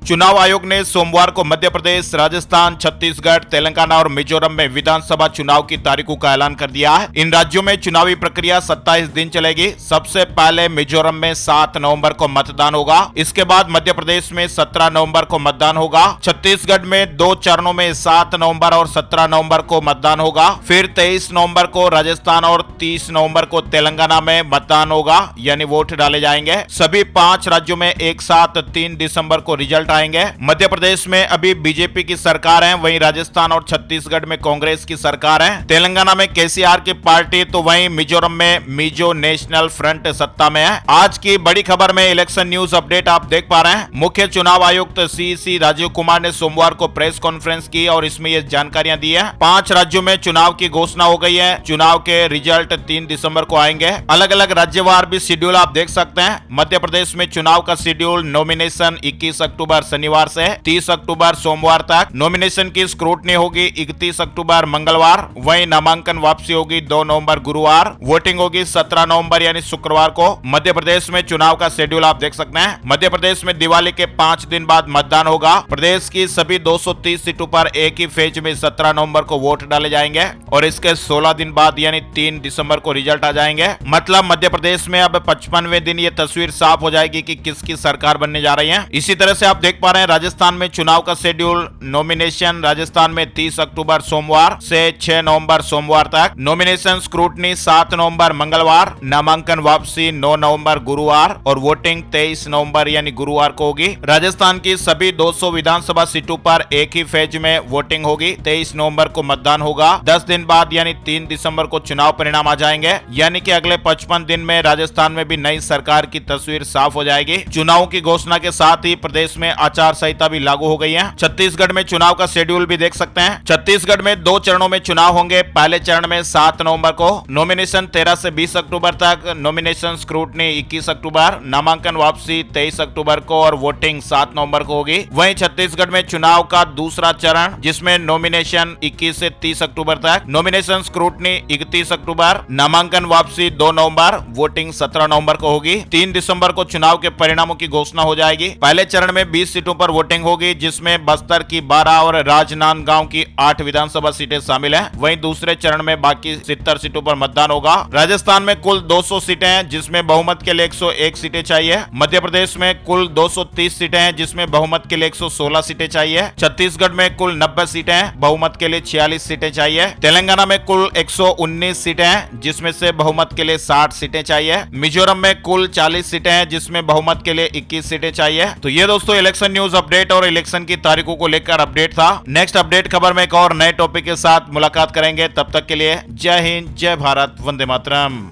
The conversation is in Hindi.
चुनाव आयोग ने सोमवार को मध्य प्रदेश, राजस्थान, छत्तीसगढ़, तेलंगाना और मिजोरम में विधानसभा चुनाव की तारीखों का ऐलान कर दिया है। इन राज्यों में चुनावी प्रक्रिया 27 दिन चलेगी। सबसे पहले मिजोरम में 7 नवंबर को मतदान होगा। इसके बाद मध्य प्रदेश में 17 नवंबर को मतदान होगा। छत्तीसगढ़ में 2 चरणों में 7 नवंबर और 17 नवंबर को मतदान होगा। फिर 23 नवंबर को राजस्थान और 30 नवंबर को तेलंगाना में मतदान होगा, यानी वोट डाले जाएंगे। सभी 5 राज्यों में एक साथ 3 दिसंबर को रिजल्ट आएंगे। मध्य प्रदेश में अभी बीजेपी की सरकार है, वहीं राजस्थान और छत्तीसगढ़ में कांग्रेस की सरकार है। तेलंगाना में केसीआर की पार्टी, तो वहीं मिजोरम में मिजो नेशनल फ्रंट सत्ता में है। आज की बड़ी खबर में इलेक्शन न्यूज अपडेट आप देख पा रहे हैं। मुख्य चुनाव आयुक्त सीसी राजीव कुमार ने सोमवार को प्रेस कॉन्फ्रेंस की और इसमें ये जानकारियां दी है। 5 राज्यों में चुनाव की घोषणा हो गई है। चुनाव के रिजल्ट 3 दिसंबर को आएंगे। अलग अलग राज्यवार भी शेड्यूल आप देख सकते हैं। मध्य प्रदेश में चुनाव का शेड्यूल नॉमिनेशन 21 अक्टूबर शनिवार से 30 अक्टूबर सोमवार तक, नॉमिनेशन की स्क्रूटनी होगी 31 अक्टूबर मंगलवार, वहीं नामांकन वापसी होगी 2 नवंबर गुरुवार, वोटिंग होगी 17 नवंबर यानी शुक्रवार को। मध्य प्रदेश में चुनाव का शेड्यूल आप देख सकते हैं। मध्य प्रदेश में दिवाली के 5 दिन बाद मतदान होगा। प्रदेश की सभी 230 सीटों पर एक ही फेज में 17 नवंबर को वोट डाले जाएंगे और इसके 16 दिन बाद यानी 3 दिसंबर को रिजल्ट आ जाएंगे। मतलब मध्य प्रदेश में अब 55वें दिन ये तस्वीर साफ हो जाएगी कि किसकी सरकार बनने जा रही है। इसी तरह से आप देख पा रहे हैं राजस्थान में चुनाव का शेड्यूल, नॉमिनेशन राजस्थान में 30 अक्टूबर सोमवार से 6 नवंबर सोमवार तक, नॉमिनेशन स्क्रूटनी 7 नवंबर मंगलवार, नामांकन वापसी 9 नवंबर गुरुवार और वोटिंग 23 नवंबर यानी गुरुवार को होगी। राजस्थान की सभी 200 विधानसभा सीटों पर एक ही फेज में वोटिंग होगी। 23 नवंबर को मतदान होगा। 10 दिन बाद यानी 3 दिसंबर को चुनाव परिणाम आ जाएंगे, यानी कि अगले 55 दिन में राजस्थान में भी नई सरकार की तस्वीर साफ हो जाएगी। चुनाव की घोषणा के साथ ही प्रदेश में आचार संहिता भी लागू हो गई है। छत्तीसगढ़ में चुनाव का शेड्यूल भी देख सकते हैं। छत्तीसगढ़ में 2 चरणों में चुनाव होंगे। पहले चरण में 7 नवंबर को, नॉमिनेशन 13 से 20 अक्टूबर तक, नॉमिनेशन स्क्रूटनी 21 अक्टूबर, नामांकन वापसी 23 अक्टूबर को और वोटिंग 7 नवंबर को होगी। वहीं छत्तीसगढ़ में चुनाव का दूसरा चरण, जिसमें नॉमिनेशन 21 से 30 अक्टूबर तक, नॉमिनेशन स्क्रूटनी 31 अक्टूबर, नामांकन वापसी 2 नवंबर, वोटिंग 17 नवंबर को होगी। 3 दिसंबर को चुनाव के परिणामों की घोषणा हो जाएगी। पहले चरण में 20 सीटों पर वोटिंग होगी, जिसमें बस्तर की 12 और राजनांदगांव की 8 विधानसभा सीटें शामिल हैं। वहीं दूसरे चरण में बाकी 70 सीटों पर मतदान होगा। राजस्थान में कुल 200 सीटें हैं, जिसमें बहुमत के लिए 101 सीटें चाहिए। मध्य प्रदेश में कुल 230 सीटें हैं, जिसमें बहुमत के लिए 116 सीटें चाहिए। छत्तीसगढ़ में कुल 90 सीटें हैं, बहुमत के लिए 46 सीटें चाहिए। तेलंगाना में कुल 119 सीटें हैं, जिसमें से बहुमत के लिए 60 सीटें चाहिए। मिजोरम में कुल 40 सीटें हैं, जिसमें बहुमत के लिए 21 सीटें चाहिए। तो ये दोस्तों इलेक्शन न्यूज अपडेट और इलेक्शन की तारीखों को लेकर अपडेट था। नेक्स्ट अपडेट खबर में एक और नए टॉपिक के साथ मुलाकात करेंगे। तब तक के लिए जय हिंद, जय भारत, वंदे मातरम।